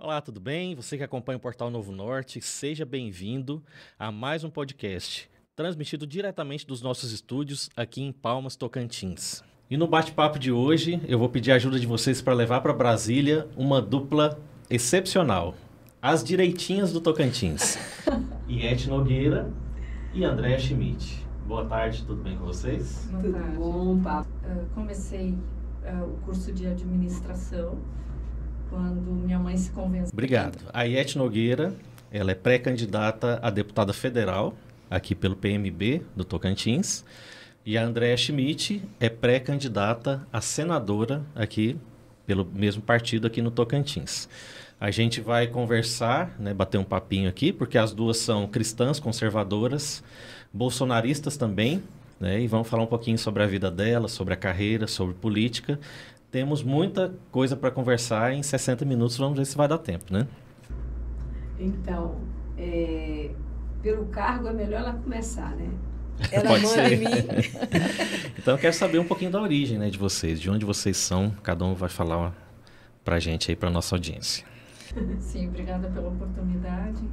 Olá, tudo bem? Você que acompanha o Portal Novo Norte, seja bem-vindo a mais um podcast, transmitido diretamente dos nossos estúdios aqui em Palmas, Tocantins. E no bate-papo de hoje, eu vou pedir a ajuda de vocês para levar para Brasília uma dupla excepcional, as direitinhas do Tocantins, Iete Nogueira e Andréa Schmidt. Boa tarde, tudo bem com vocês? Boa tarde. Tudo bom, Pablo? Comecei o curso de administração quando minha mãe se convenceu. Obrigado. A Iete Nogueira, ela é pré-candidata a deputada federal, aqui pelo PMB do Tocantins. E a Andréa Schmidt é pré-candidata a senadora aqui pelo mesmo partido aqui no Tocantins. A gente vai conversar, né, bater um papinho aqui, porque as duas são cristãs, conservadoras, bolsonaristas também, né, e vamos falar um pouquinho sobre a vida delas, sobre a carreira, sobre política. Temos muita coisa para conversar em 60 minutos, vamos ver se vai dar tempo, né? Então, pelo cargo é melhor ela começar, né? Ela manda em mim. Então eu quero saber um pouquinho da origem, né, de vocês, de onde vocês são, cada um vai falar pra gente aí, pra nossa audiência. Sim, obrigada pela oportunidade.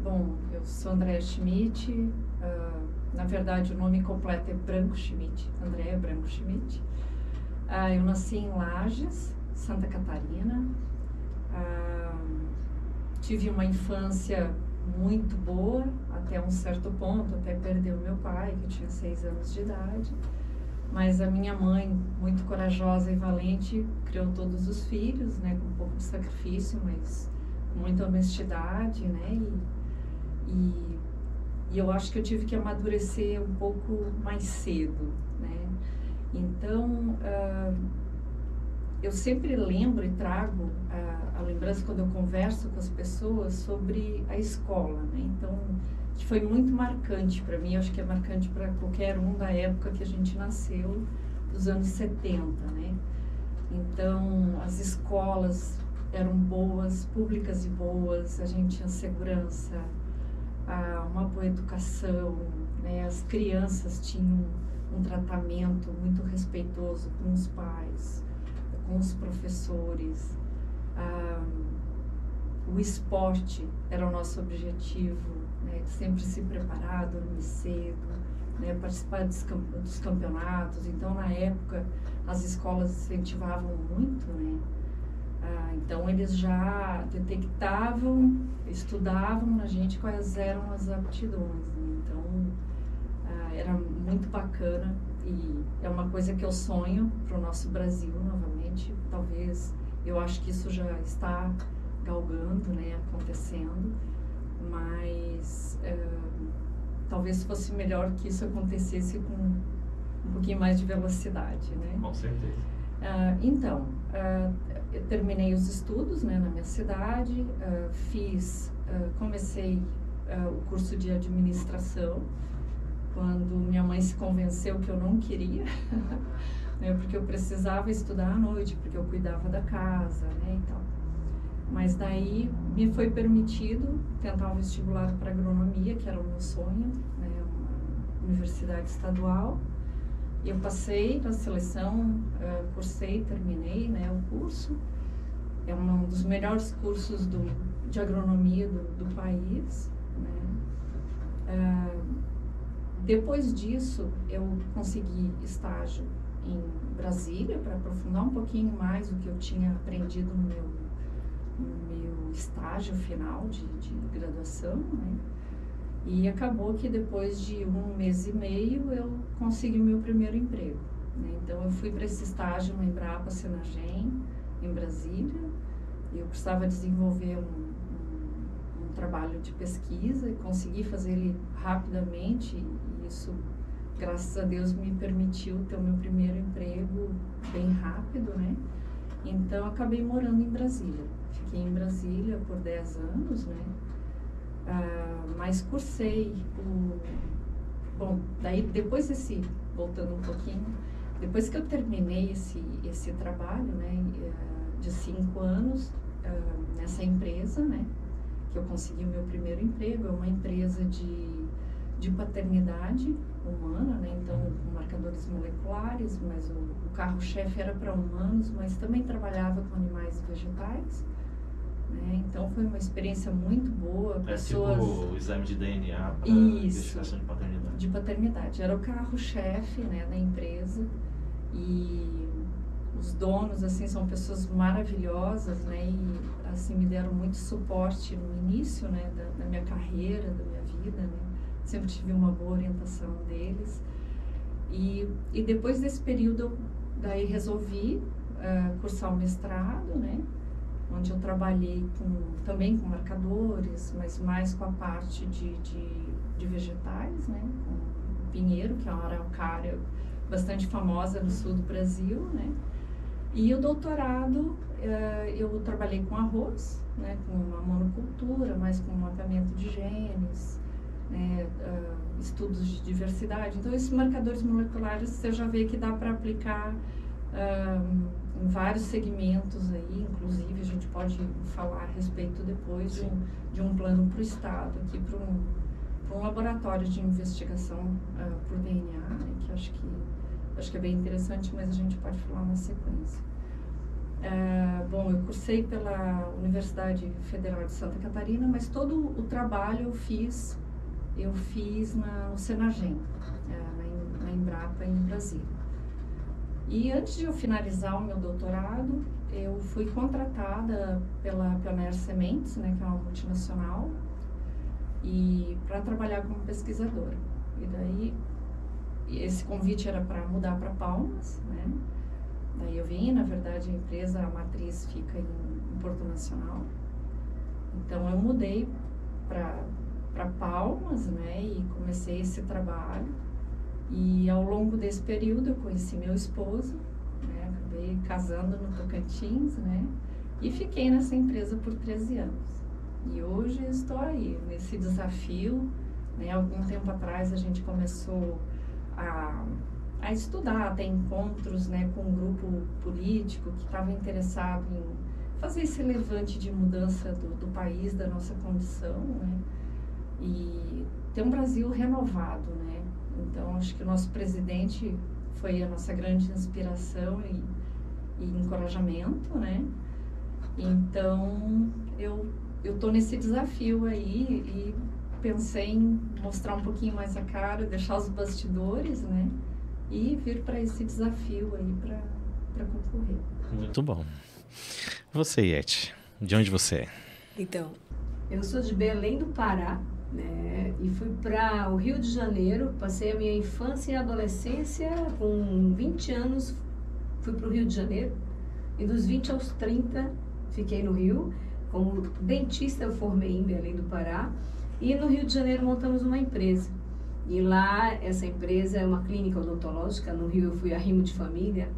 Bom, eu sou Andréa Schmidt, na verdade o nome completo é Branco Schmidt, Andréa Branco Schmidt. Eu nasci em Lages, Santa Catarina. Tive uma infância muito boa, até um certo ponto, até perder o meu pai, que tinha 6 anos de idade. Mas a minha mãe, muito corajosa e valente, criou todos os filhos, né, com um pouco de sacrifício, mas com muita honestidade, né, e eu acho que eu tive que amadurecer um pouco mais cedo, né. Então, eu sempre lembro e trago a lembrança quando eu converso com as pessoas sobre a escola, né? Então, que foi muito marcante para mim, acho que é marcante para qualquer um da época que a gente nasceu, dos anos 70, né? Então, as escolas eram boas, públicas e boas, a gente tinha segurança, uma boa educação, né? As crianças tinham um tratamento muito respeitoso com os pais, com os professores. O esporte era o nosso objetivo, né? Sempre se preparar, dormir cedo, né? Participar dos campeonatos. Então, na época, as escolas incentivavam muito, né? Então, eles já detectavam, estudavam na gente quais eram as aptidões, né? Então, era muito bacana e é uma coisa que eu sonho para o nosso Brasil novamente. Talvez, eu acho que isso já está galgando, né, acontecendo, mas talvez fosse melhor que isso acontecesse com um pouquinho mais de velocidade, né? Com certeza. Então, eu terminei os estudos, né, na minha cidade, comecei o curso de administração, quando minha mãe se convenceu que eu não queria, né, porque eu precisava estudar à noite, porque eu cuidava da casa, né, e tal. Mas daí me foi permitido tentar um vestibular para agronomia, que era o meu sonho, né, uma universidade estadual. Eu passei na seleção, cursei, terminei, né, o curso. É um dos melhores cursos de agronomia do país, né. Depois disso, eu consegui estágio em Brasília para aprofundar um pouquinho mais o que eu tinha aprendido no meu estágio final de graduação, né? E acabou que depois de 1 mês e meio eu consegui o meu primeiro emprego, né? Então eu fui para esse estágio no Embrapa Senagem, em Brasília, e eu precisava desenvolver um trabalho de pesquisa e consegui fazer ele rapidamente, e isso, graças a Deus, me permitiu ter o meu primeiro emprego bem rápido, né? Então, acabei morando em Brasília. Fiquei em Brasília por 10 anos, né? Mas cursei Bom, daí depois voltando um pouquinho, depois que eu terminei esse trabalho, né, de 5 anos, nessa empresa, né, que eu consegui o meu primeiro emprego, é uma empresa de paternidade humana, né, então com marcadores moleculares, mas o carro-chefe era para humanos, mas também trabalhava com animais e vegetais, né, Então foi uma experiência muito boa. Pessoas... tipo o exame de DNA para Isso, identificação de paternidade. De paternidade. Era o carro-chefe, né, da empresa. E os donos, assim, são pessoas maravilhosas, né? E, assim, me deram muito suporte no início, né, da minha carreira, da minha vida, né? Sempre tive uma boa orientação deles. E depois desse período, eu daí resolvi cursar o mestrado, né? Onde eu trabalhei também com marcadores, mas mais com a parte de vegetais, né? Com o pinheiro, que é uma araucária bastante famosa no sul do Brasil, né? E o doutorado, eu trabalhei com arroz, né? Com a monocultura, mas com mapeamento de genes, né? Estudos de diversidade. Então, esses marcadores moleculares, você já vê que dá para aplicar em vários segmentos aí, inclusive a gente pode falar a respeito depois de um plano para o Estado, aqui para um laboratório de investigação por DNA, né, que acho que é bem interessante, mas a gente pode falar na sequência. Bom, eu cursei pela Universidade Federal de Santa Catarina, mas todo o trabalho eu fiz no Senagem, na Embrapa, em Brasília. E antes de eu finalizar o meu doutorado, eu fui contratada pela Pioneer Sementes, né, que é uma multinacional, e para trabalhar como pesquisadora. E daí, esse convite era para mudar para Palmas, né? Daí eu vim, na verdade, a empresa, a matriz fica em Porto Nacional. Então, eu mudei para Palmas, né, e comecei esse trabalho. E ao longo desse período eu conheci meu esposo, né, acabei casando no Tocantins, né, e fiquei nessa empresa por 13 anos. E hoje estou aí, nesse desafio, né, algum tempo atrás a gente começou a estudar, a ter encontros, né, com um grupo político que estava interessado em fazer esse levante de mudança do país, da nossa condição, né, e ter um Brasil renovado, né. Então, acho que o nosso presidente foi a nossa grande inspiração e encorajamento, né? Então, eu estou nesse desafio aí e pensei em mostrar um pouquinho mais a cara, deixar os bastidores, né? E vir para esse desafio aí para concorrer. Muito bom. Você, Iete, de onde você é? Então, eu sou de Belém do Pará, né? E fui para o Rio de Janeiro, passei a minha infância e adolescência, com 20 anos fui para o Rio de Janeiro, e dos 20 aos 30 fiquei no Rio. Como dentista eu formei em Belém do Pará, e no Rio de Janeiro montamos uma empresa. E lá, essa empresa é uma clínica odontológica. No Rio eu fui arrimo de família.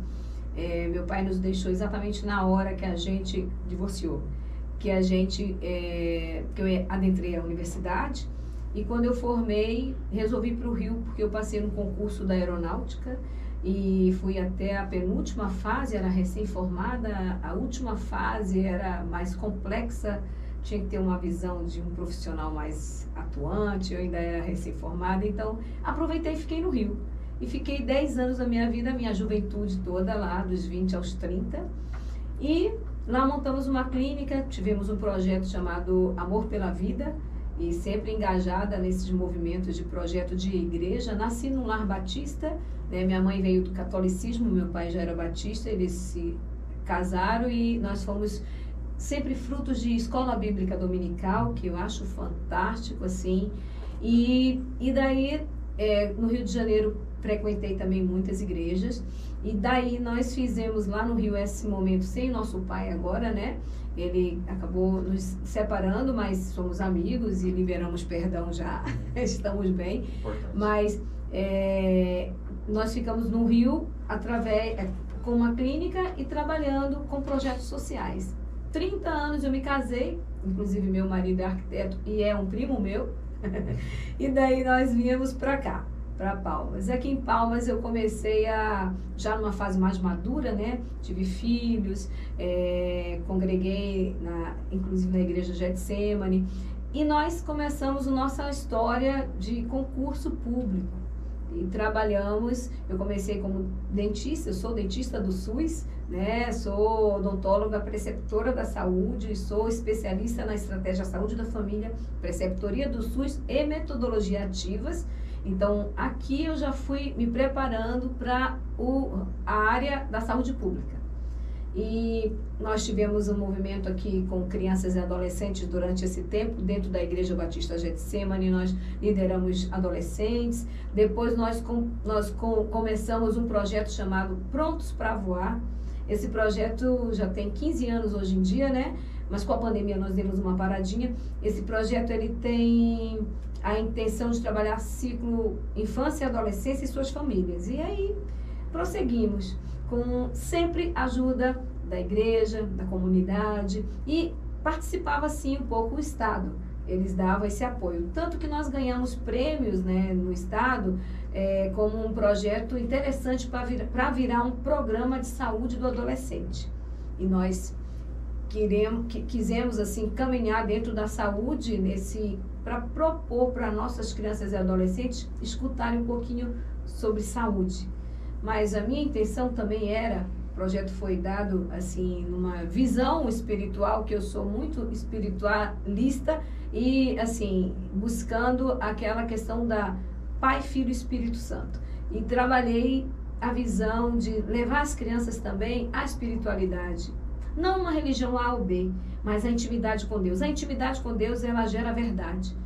Meu pai nos deixou exatamente na hora que a gente divorciou. Que eu adentrei a universidade, e quando eu formei, resolvi ir para o Rio, porque eu passei no concurso da aeronáutica e fui até a penúltima fase, era recém-formada, a última fase era mais complexa, tinha que ter uma visão de um profissional mais atuante, eu ainda era recém-formada, então aproveitei e fiquei no Rio. E fiquei 10 anos da minha vida, minha juventude toda lá, dos 20 aos 30, e lá montamos uma clínica, tivemos um projeto chamado Amor pela Vida, e sempre engajada nesses movimentos de projeto de igreja. Nasci num lar batista, né? Minha mãe veio do catolicismo, meu pai já era batista, eles se casaram e nós fomos sempre frutos de escola bíblica dominical, que eu acho fantástico, assim. E daí, no Rio de Janeiro, frequentei também muitas igrejas. E daí nós fizemos lá no Rio esse momento sem nosso pai agora, né? Ele acabou nos separando, mas somos amigos e liberamos perdão já, estamos bem. Importante. Mas nós ficamos no Rio com uma clínica e trabalhando com projetos sociais. 30 anos eu me casei, inclusive meu marido é arquiteto e é um primo meu. E daí nós viemos para cá, para Palmas. Aqui em Palmas eu comecei já numa fase mais madura, né? Tive filhos, congreguei, inclusive na igreja Getsemane, e nós começamos a nossa história de concurso público. E trabalhamos, eu comecei como dentista, eu sou dentista do SUS, né? Sou odontóloga, preceptora da saúde, sou especialista na estratégia saúde da família, preceptoria do SUS e metodologia ativas. Então, aqui eu já fui me preparando para a área da saúde pública. E nós tivemos um movimento aqui com crianças e adolescentes durante esse tempo, dentro da Igreja Batista Getsemane, nós lideramos adolescentes. Depois nós começamos um projeto chamado Prontos para Voar. Esse projeto já tem 15 anos hoje em dia, né? Mas com a pandemia nós demos uma paradinha. Esse projeto ele tem a intenção de trabalhar ciclo infância e adolescência e suas famílias. E aí prosseguimos com sempre ajuda da igreja, da comunidade, e participava sim um pouco o Estado. Eles davam esse apoio. Tanto que nós ganhamos prêmios, né, no Estado, como um projeto interessante para virar um programa de saúde do adolescente. E nós quisemos assim, caminhar dentro da saúde para propor para nossas crianças e adolescentes escutarem um pouquinho sobre saúde. Mas a minha intenção também era, o projeto foi dado assim, numa visão espiritual, que eu sou muito espiritualista, e assim, buscando aquela questão da Pai, Filho e Espírito Santo. E trabalhei a visão de levar as crianças também à espiritualidade. Não uma religião A ou B, mas a intimidade com Deus. A intimidade com Deus, ela gera a verdade.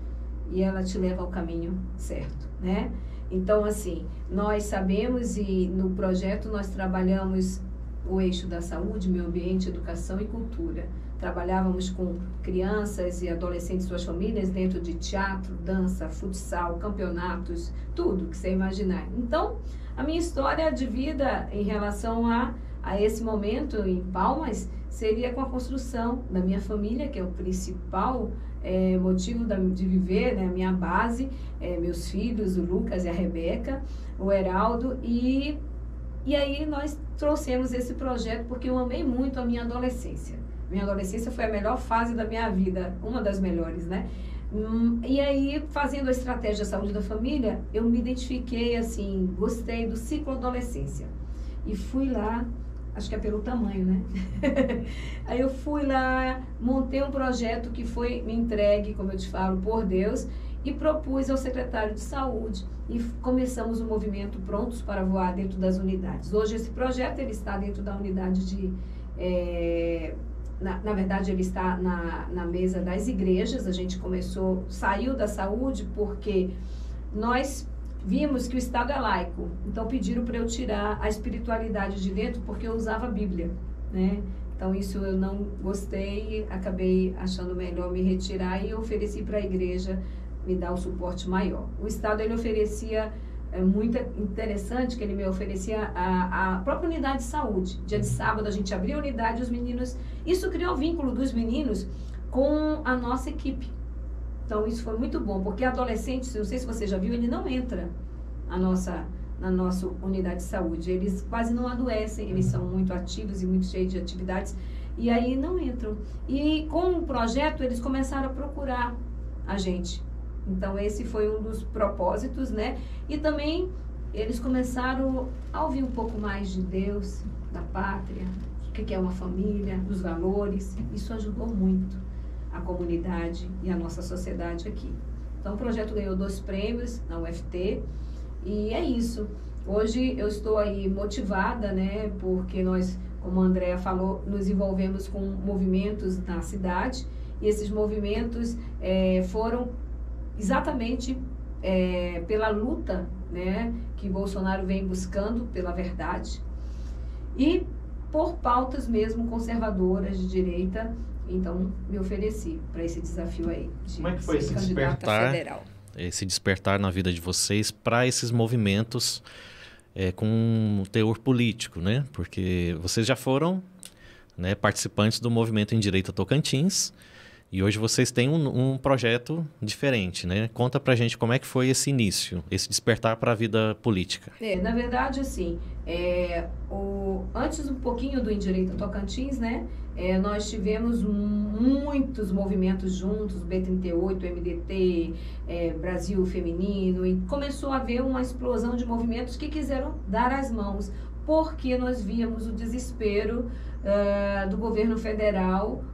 E ela te leva ao caminho certo, né? Então, assim, nós sabemos, e no projeto nós trabalhamos o eixo da saúde, meio ambiente, educação e cultura. Trabalhávamos com crianças e adolescentes e suas famílias dentro de teatro, dança, futsal, campeonatos, tudo que você imaginar. Então, a minha história de vida em relação a esse momento em Palmas seria com a construção da minha família, que é o principal motivo de viver, né, a minha base, meus filhos, o Lucas e a Rebeca, o Heraldo, e aí nós trouxemos esse projeto porque eu amei muito a minha adolescência. Minha adolescência foi a melhor fase da minha vida, uma das melhores, né? E aí, fazendo a estratégia saúde da família, eu me identifiquei, assim, gostei do ciclo adolescência. E fui lá, acho que é pelo tamanho, né? Aí eu fui lá, montei um projeto que foi me entregue, como eu te falo, por Deus, e propus ao secretário de saúde e começamos o movimento Prontos para Voar dentro das unidades. Hoje esse projeto ele está dentro da unidade de... Na verdade, ele está na mesa das igrejas. A gente saiu da saúde porque nós vimos que o Estado é laico. Então, pediram para eu tirar a espiritualidade de dentro porque eu usava a Bíblia, né? Então, isso eu não gostei, acabei achando melhor me retirar e ofereci para a igreja me dar o suporte maior. O Estado, ele oferecia... muito interessante que ele me oferecia a própria unidade de saúde. Dia de sábado a gente abria a unidade e os meninos... Isso criou o vínculo dos meninos com a nossa equipe. Então isso foi muito bom, porque adolescentes, não sei se você já viu, ele não entra na nossa unidade de saúde. Eles quase não adoecem, eles são muito ativos e muito cheios de atividades, e aí não entram. E com o projeto eles começaram a procurar a gente. Então, esse foi um dos propósitos, né? E também eles começaram a ouvir um pouco mais de Deus, da pátria, o que é uma família, dos valores. Isso ajudou muito a comunidade e a nossa sociedade aqui. Então, o projeto ganhou 2 prêmios na UFT e é isso. Hoje eu estou aí motivada, né? Porque nós, como a Andréa falou, nos envolvemos com movimentos na cidade e esses movimentos foram exatamente pela luta, né, que Bolsonaro vem buscando pela verdade e por pautas mesmo conservadoras de direita. Então me ofereci para esse desafio aí de Como é que foi ser candidata federal. Esse despertar na vida de vocês para esses movimentos com um teor político, né? Porque vocês já foram, né, participantes do movimento em Direita Tocantins. E hoje vocês têm um projeto diferente, né? Conta pra gente como é que foi esse início, esse despertar para a vida política. Na verdade, assim, antes um pouquinho do Em Direita Tocantins, né? Nós tivemos muitos movimentos juntos, B38, MDT, Brasil Feminino, e começou a haver uma explosão de movimentos que quiseram dar as mãos porque nós víamos o desespero do governo federal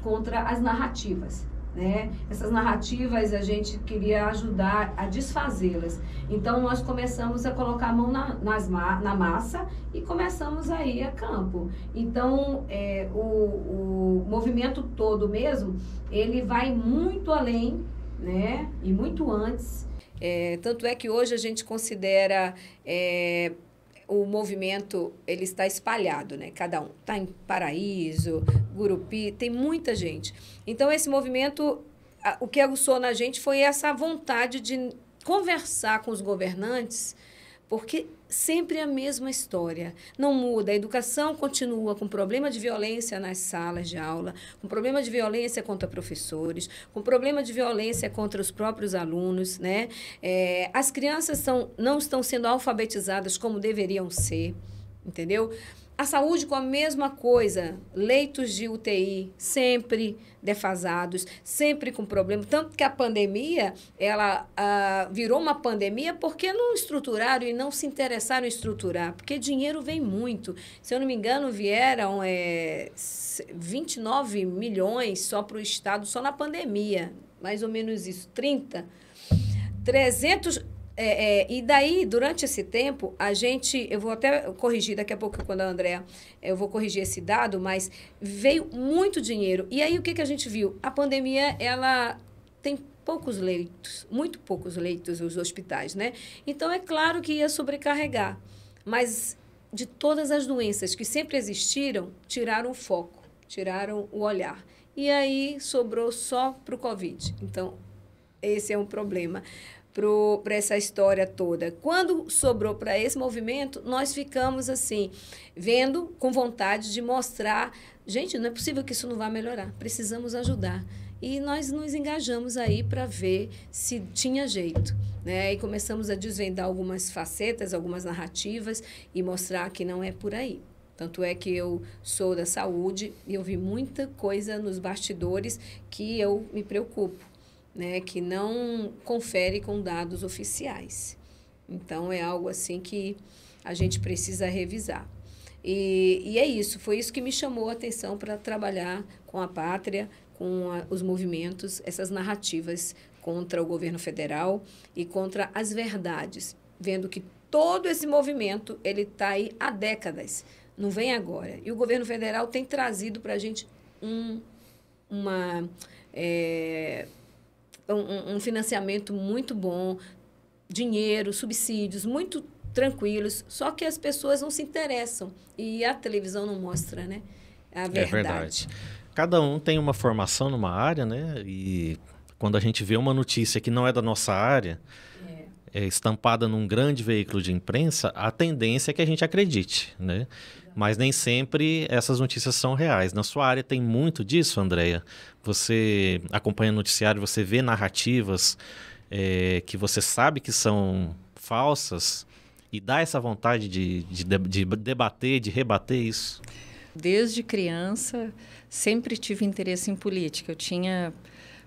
contra as narrativas, né? Essas narrativas a gente queria ajudar a desfazê-las. Então nós começamos a colocar a mão na massa e começamos a ir a campo. Então o movimento todo mesmo, ele vai muito além, né? E muito antes. Tanto é que hoje a gente considera o movimento, ele está espalhado, né? Cada um está em Paraíso, Gurupi, tem muita gente. Então, esse movimento, o que aguçou na gente foi essa vontade de conversar com os governantes, porque sempre é a mesma história. Não muda, a educação continua com problema de violência nas salas de aula, com problema de violência contra professores, com problema de violência contra os próprios alunos, né? As crianças não estão sendo alfabetizadas como deveriam ser, entendeu? A saúde com a mesma coisa, leitos de UTI sempre defasados, sempre com problema. Tanto que a pandemia, ela virou uma pandemia porque não estruturaram e não se interessaram em estruturar, porque dinheiro vem muito. Se eu não me engano, vieram 29 milhões só para o Estado, só na pandemia, mais ou menos isso, 300... e daí, durante esse tempo, eu vou até corrigir daqui a pouco, quando a Andréa, eu vou corrigir esse dado, mas veio muito dinheiro. E aí, o que a gente viu? A pandemia, ela tem poucos leitos, muito poucos leitos nos hospitais, né? Então, é claro que ia sobrecarregar. Mas, de todas as doenças que sempre existiram, tiraram o foco, tiraram o olhar. E aí, sobrou só para o Covid. Então, esse é um problema para essa história toda. Quando sobrou para esse movimento, nós ficamos assim, vendo com vontade de mostrar, gente, não é possível que isso não vá melhorar, precisamos ajudar. E nós nos engajamos aí para ver se tinha jeito, né? E começamos a desvendar algumas facetas, algumas narrativas e mostrar que não é por aí. Tanto é que eu sou da saúde e eu vi muita coisa nos bastidores que eu me preocupo, né, que não confere com dados oficiais. Então, é algo assim que a gente precisa revisar. E é isso, foi isso que me chamou a atenção para trabalhar com a pátria, com os movimentos, essas narrativas contra o governo federal e contra as verdades, vendo que todo esse movimento ele está aí há décadas, não vem agora. E o governo federal tem trazido para a gente um financiamento muito bom, dinheiro, subsídios, muito tranquilos, só que as pessoas não se interessam e a televisão não mostra, né, a verdade. É verdade. Cada um tem uma formação numa área, né, e quando a gente vê uma notícia que não é da nossa área, estampada num grande veículo de imprensa, a tendência é que a gente acredite, né? Mas nem sempre essas notícias são reais. Na sua área tem muito disso, Andréa? Você acompanha o noticiário, você vê narrativas que você sabe que são falsas e dá essa vontade de debater, de rebater isso? Desde criança, sempre tive interesse em política. Eu tinha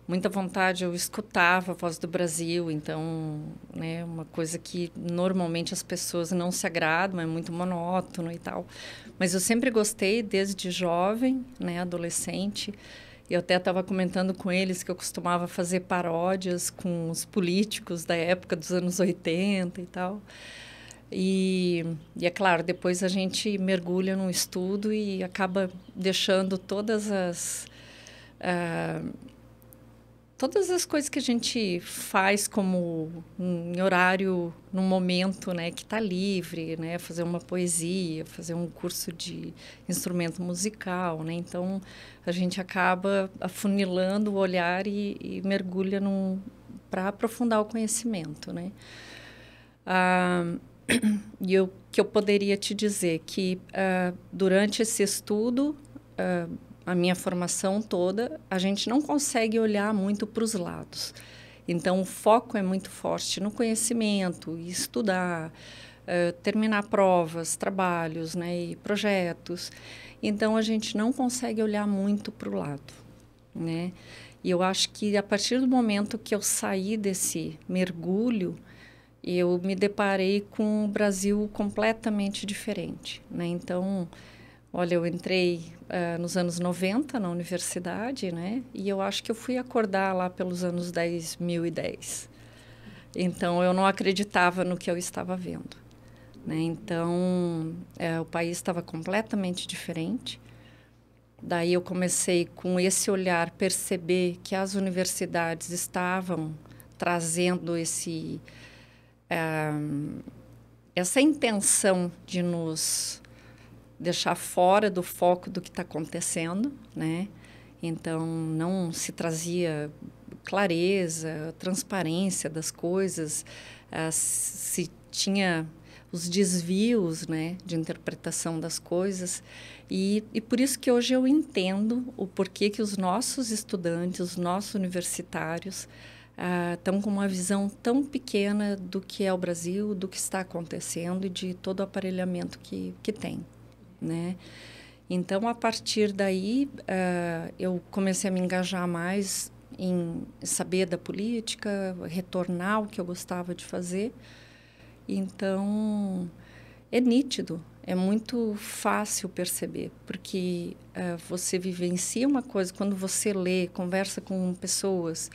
muita vontade, eu escutava a Voz do Brasil, então, né, uma coisa que normalmente as pessoas não se agradam, é muito monótono e tal. Mas eu sempre gostei desde jovem, né, adolescente. Eu até estava comentando com eles que eu costumava fazer paródias com os políticos da época dos anos 80 e tal. E é claro, depois a gente mergulha no estudo e acaba deixando todas as coisas que a gente faz como em horário, num momento, né, que está livre, né, fazer uma poesia, fazer um curso de instrumento musical, né, então a gente acaba afunilando o olhar e mergulha para aprofundar o conhecimento, né. E o que eu poderia te dizer que durante esse estudo, a minha formação toda, a gente não consegue olhar muito para os lados. Então, o foco é muito forte no conhecimento, estudar, terminar provas, trabalhos, né, e projetos. Então, a gente não consegue olhar muito para o lado, né? E eu acho que, a partir do momento que eu saí desse mergulho, eu me deparei com um Brasil completamente diferente, né? Então, olha, eu entrei nos anos 90 na universidade, né? E eu acho que eu fui acordar lá pelos anos 2010. Então, eu não acreditava no que eu estava vendo, né? Então, o país estava completamente diferente. Daí eu comecei, com esse olhar, perceber que as universidades estavam trazendo essa intenção de nos deixar fora do foco do que está acontecendo, né? Então, não se trazia clareza, transparência das coisas, se tinha os desvios, né, de interpretação das coisas. E por isso que hoje eu entendo o porquê que os nossos estudantes, os nossos universitários, estão com uma visão tão pequena do que é o Brasil, do que está acontecendo e de todo o aparelhamento que tem, né? Então, a partir daí, eu comecei a me engajar mais em saber da política, retornar ao que eu gostava de fazer. Então, é nítido, é muito fácil perceber, porque você vivencia uma coisa, quando você lê, conversa com pessoas,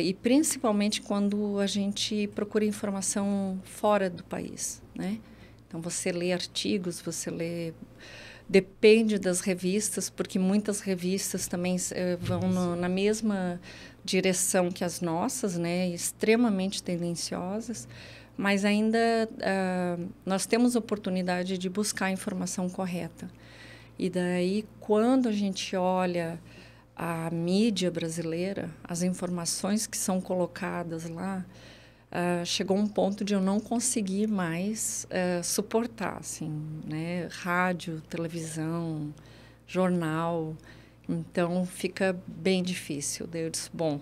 e principalmente quando a gente procura informação fora do país, né? Então, você lê artigos, você lê... Depende das revistas, porque muitas revistas também vão na mesma direção que as nossas, né? Extremamente tendenciosas, mas ainda nós temos oportunidade de buscar a informação correta. E daí, quando a gente olha a mídia brasileira, as informações que são colocadas lá, chegou um ponto de eu não conseguir mais suportar, assim, né? Rádio, televisão, jornal. Então, fica bem difícil. Daí eu disse, bom,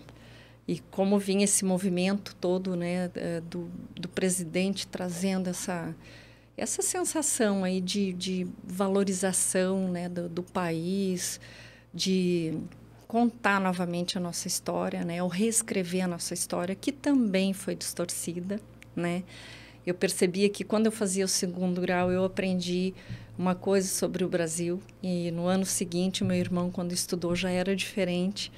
e como vinha esse movimento todo, né, do presidente trazendo essa sensação aí de valorização, né, do país, de contar novamente a nossa história, né, ou reescrever a nossa história, que também foi distorcida, né? Eu percebia que quando eu fazia o segundo grau, eu aprendi uma coisa sobre o Brasil, e no ano seguinte, o meu irmão, quando estudou, já era diferente.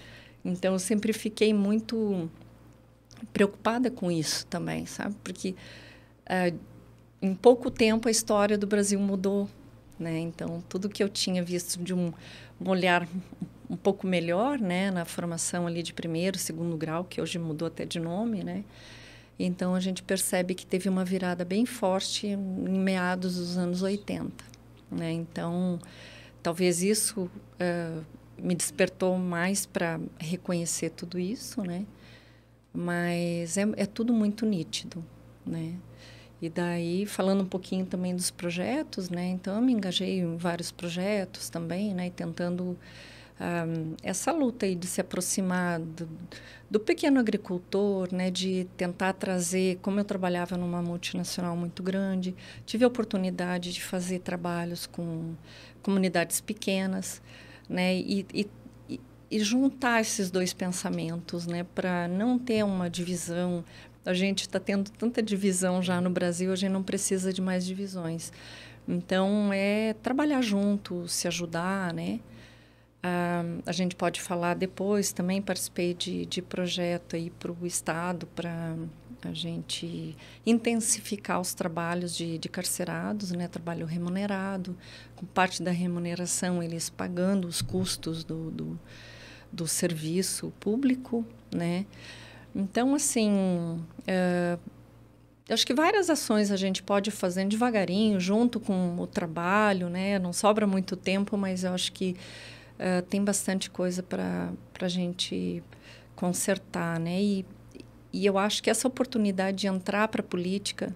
Então, eu sempre fiquei muito preocupada com isso também, sabe? Porque em pouco tempo a história do Brasil mudou, né? Então, tudo que eu tinha visto de um olhar um pouco melhor, né, na formação ali de primeiro, segundo grau, que hoje mudou até de nome, né? Então, a gente percebe que teve uma virada bem forte em meados dos anos 80, né? Então, talvez isso me despertou mais para reconhecer tudo isso, né? Mas é tudo muito nítido, né? E daí, falando um pouquinho também dos projetos, né? Então, eu me engajei em vários projetos também, né? E tentando essa luta aí de se aproximar do pequeno agricultor, né? De tentar trazer... Como eu trabalhava numa multinacional muito grande, tive a oportunidade de fazer trabalhos com comunidades pequenas, né? E juntar esses dois pensamentos, né? Para não ter uma divisão. A gente está tendo tanta divisão já no Brasil, a gente não precisa de mais divisões. Então, é trabalhar junto, se ajudar, né? A gente pode falar depois, também participei de projeto aí para o Estado, para a gente intensificar os trabalhos de carcerados, né? Trabalho remunerado, com parte da remuneração eles pagando os custos do serviço público, né? Então, assim, eu acho que várias ações a gente pode fazer devagarinho, junto com o trabalho, né? Não sobra muito tempo, mas eu acho que tem bastante coisa para a gente consertar, né? E eu acho que essa oportunidade de entrar para a política,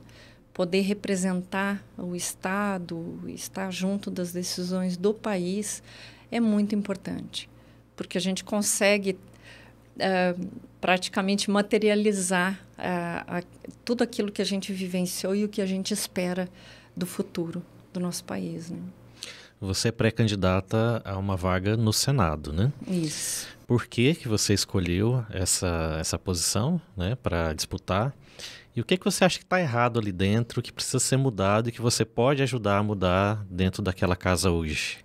poder representar o Estado, estar junto das decisões do país, é muito importante, porque a gente consegue praticamente materializar tudo aquilo que a gente vivenciou e o que a gente espera do futuro do nosso país, né? Você é pré-candidata a uma vaga no Senado, né? Isso. por que você escolheu essa posição, né, para disputar. E o que você acha que está errado ali dentro, que precisa ser mudado e que você pode ajudar a mudar dentro daquela casa hoje?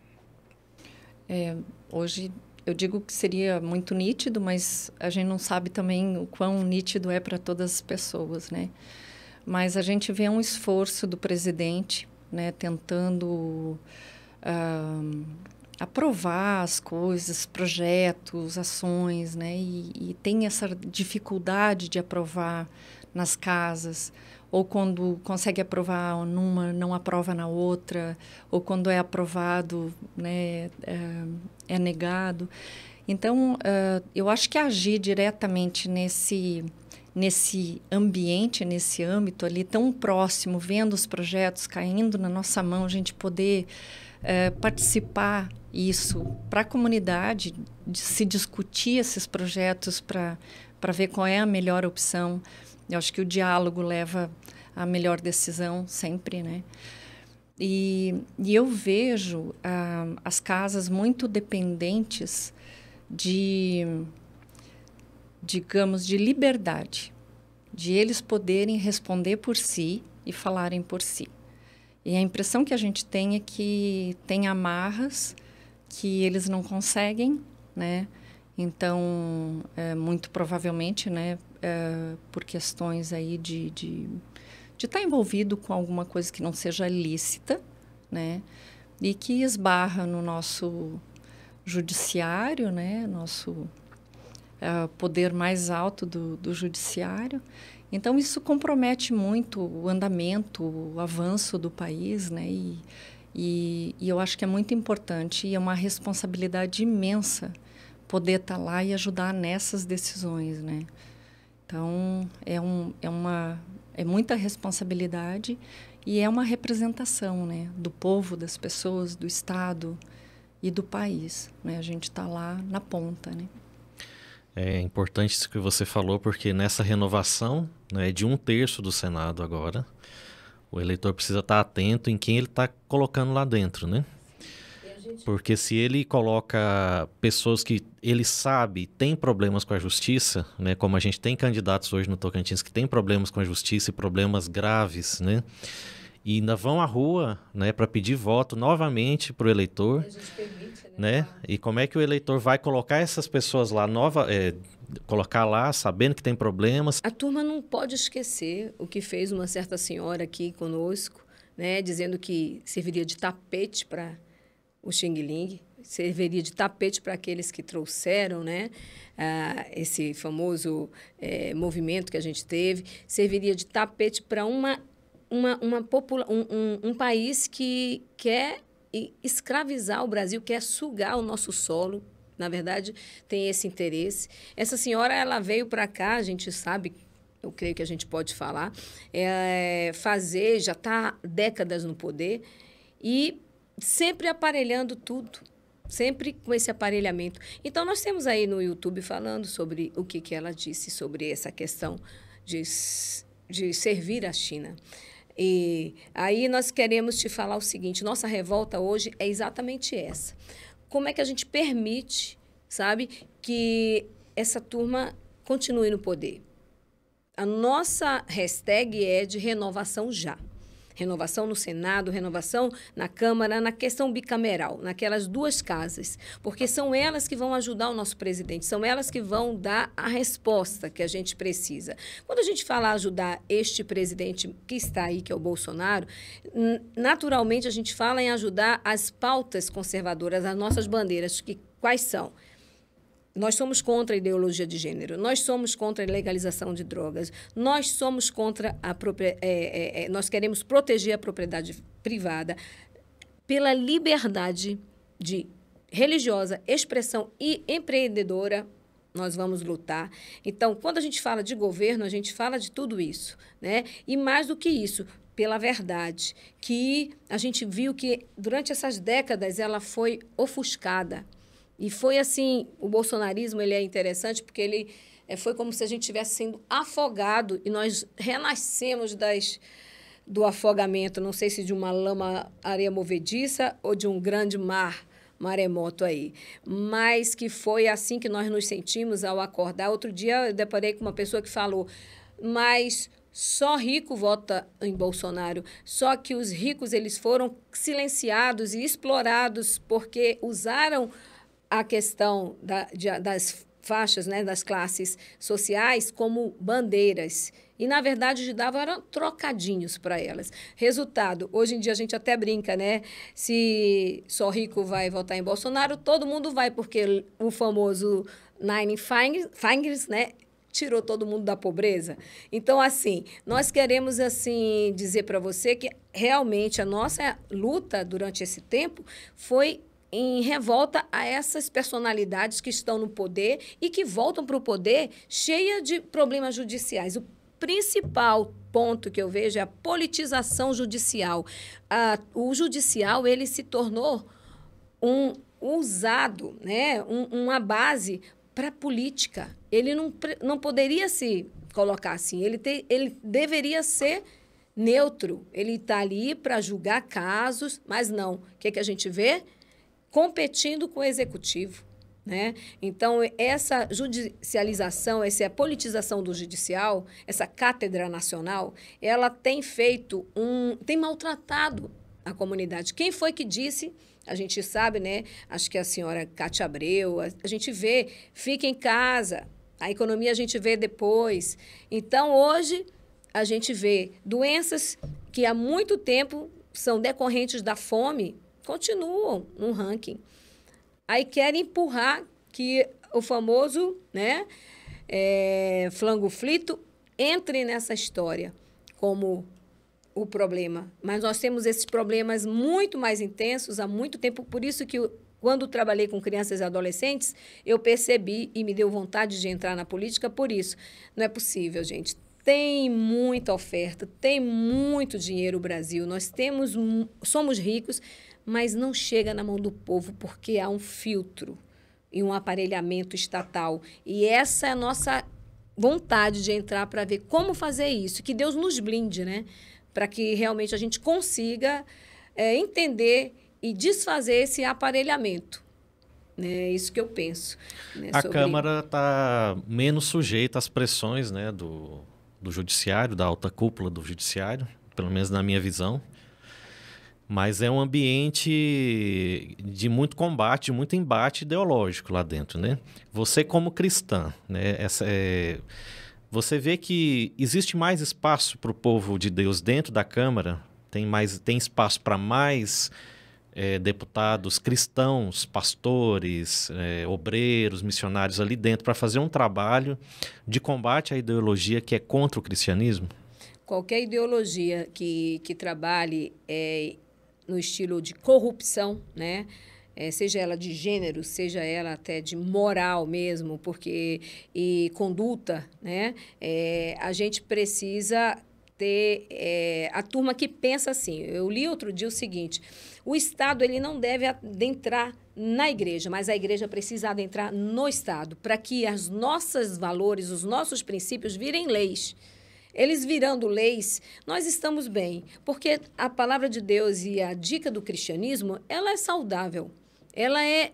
Hoje eu digo que seria muito nítido, mas a gente não sabe também o quão nítido é para todas as pessoas, né? Mas a gente vê um esforço do presidente, né, tentando aprovar as coisas, projetos, ações, né? E tem essa dificuldade de aprovar nas casas, ou quando consegue aprovar numa, não aprova na outra, ou quando é aprovado, né, é negado. Então, eu acho que agir diretamente nesse ambiente, nesse âmbito ali tão próximo, vendo os projetos caindo na nossa mão, a gente poder participar isso para a comunidade, de se discutir esses projetos para ver qual é a melhor opção. Eu acho que o diálogo leva à melhor decisão sempre, né? E eu vejo as casas muito dependentes digamos, de liberdade, de eles poderem responder por si e falarem por si. E a impressão que a gente tem é que tem amarras que eles não conseguem, né? Então, muito provavelmente, né, por questões aí de estar envolvido com alguma coisa que não seja lícita, né? E que esbarra no nosso judiciário, né? Nosso poder mais alto do judiciário. Então, isso compromete muito o andamento, o avanço do país, né? E eu acho que é muito importante e é uma responsabilidade imensa poder estar lá e ajudar nessas decisões, né? Então, é muita responsabilidade e é uma representação, né, do povo, das pessoas, do Estado e do país, né? A gente está lá na ponta, né? É importante isso que você falou, porque nessa renovação, né, de 1/3 do Senado agora, o eleitor precisa estar atento em quem ele está colocando lá dentro, né? Porque se ele coloca pessoas que ele sabe têm problemas com a justiça, né, como a gente tem candidatos hoje no Tocantins que têm problemas com a justiça e problemas graves, né, e ainda vão à rua, né, para pedir voto novamente para o eleitor, A gente permite, né? E como é que o eleitor vai colocar essas pessoas lá, colocar lá sabendo que tem problemas? A turma não pode esquecer o que fez uma certa senhora aqui conosco, né, dizendo que serviria de tapete para o Xing Ling, serviria de tapete para aqueles que trouxeram, né, esse famoso movimento que a gente teve, serviria de tapete para um país que quer escravizar o Brasil, quer sugar o nosso solo. Na verdade, tem esse interesse. Essa senhora, ela veio para cá, a gente sabe, eu creio que a gente pode falar, já está décadas no poder e sempre aparelhando tudo, sempre com esse aparelhamento. Então, nós temos aí no YouTube falando sobre o que ela disse sobre essa questão de servir a China. E aí nós queremos te falar o seguinte, nossa revolta hoje é exatamente essa. Como é que a gente permite, sabe, que essa turma continue no poder? A nossa hashtag é de renovação já. Renovação no Senado, renovação na Câmara, na questão bicameral, naquelas duas casas, porque são elas que vão ajudar o nosso presidente, são elas que vão dar a resposta que a gente precisa. Quando a gente fala ajudar este presidente que está aí, que é o Bolsonaro, naturalmente a gente fala em ajudar as pautas conservadoras, as nossas bandeiras, que quais são? Nós somos contra a ideologia de gênero, nós somos contra a legalização de drogas, nós somos contra nós queremos proteger a propriedade privada pela liberdade religiosa, expressão e empreendedora, nós vamos lutar. Então, quando a gente fala de governo, a gente fala de tudo isso, né? E mais do que isso, pela verdade, que a gente viu que durante essas décadas ela foi ofuscada. E foi assim, o bolsonarismo ele é interessante porque ele foi como se a gente estivesse sendo afogado e nós renascemos do afogamento, não sei se de uma lama areia movediça ou de um grande mar maremoto aí. Mas que foi assim que nós nos sentimos ao acordar. Outro dia eu deparei com uma pessoa que falou, mas só rico vota em Bolsonaro. Só que os ricos eles foram silenciados e explorados porque usaram a questão das faixas, né, das classes sociais como bandeiras. E, na verdade, davam trocadinhos para elas. Resultado, hoje em dia a gente até brinca, né? Se só rico vai votar em Bolsonaro, todo mundo vai, porque o famoso Nine Fingers, né, tirou todo mundo da pobreza. Então, assim, nós queremos, assim, dizer para você que realmente a nossa luta durante esse tempo foi em revolta a essas personalidades que estão no poder e que voltam para o poder cheia de problemas judiciais. O principal ponto que eu vejo é a politização judicial. O judicial ele se tornou usado, né, uma base para a política. Ele não poderia se colocar assim. Ele deveria ser neutro. Ele está ali para julgar casos, mas não. O que a gente vê? Competindo com o executivo, né? Então, essa judicialização, essa politização do judicial, essa cátedra nacional, ela tem tem maltratado a comunidade. Quem foi que disse? A gente sabe, né? Acho que a senhora Cátia Abreu, a gente vê, fica em casa, a economia a gente vê depois. Então, hoje, a gente vê doenças que há muito tempo são decorrentes da fome, continuam no ranking. Aí querem empurrar que o famoso, né, flango frito entre nessa história como o problema. Mas nós temos esses problemas muito mais intensos há muito tempo. Por isso que quando trabalhei com crianças e adolescentes, eu percebi e me deu vontade de entrar na política por isso. Não é possível, gente. Tem muita oferta, tem muito dinheiro no Brasil. Nós somos ricos, mas não chega na mão do povo porque há um filtro e um aparelhamento estatal. E essa é a nossa vontade de entrar para ver como fazer isso. Que Deus nos blinde, né? Para que realmente a gente consiga entender e desfazer esse aparelhamento. É isso que eu penso. Né, a Câmara está menos sujeita às pressões, né, do judiciário, da alta cúpula do judiciário, pelo menos na minha visão. Mas é um ambiente de muito combate, de muito embate ideológico lá dentro, né? Você como cristã, né? Você vê que existe mais espaço para o povo de Deus dentro da Câmara? Tem espaço para mais deputados cristãos, pastores, obreiros, missionários ali dentro para fazer um trabalho de combate à ideologia que é contra o cristianismo? Qualquer ideologia que trabalhe no estilo de corrupção, né? Seja ela de gênero, seja ela até de moral mesmo, e conduta, né? A gente precisa ter a turma que pensa assim. Eu li outro dia o seguinte: o Estado ele não deve adentrar na igreja, mas a igreja precisa adentrar no Estado, para que os nossos valores, os nossos princípios virem leis. Eles virando leis, nós estamos bem, porque a palavra de Deus e a dica do cristianismo, ela é saudável, ela é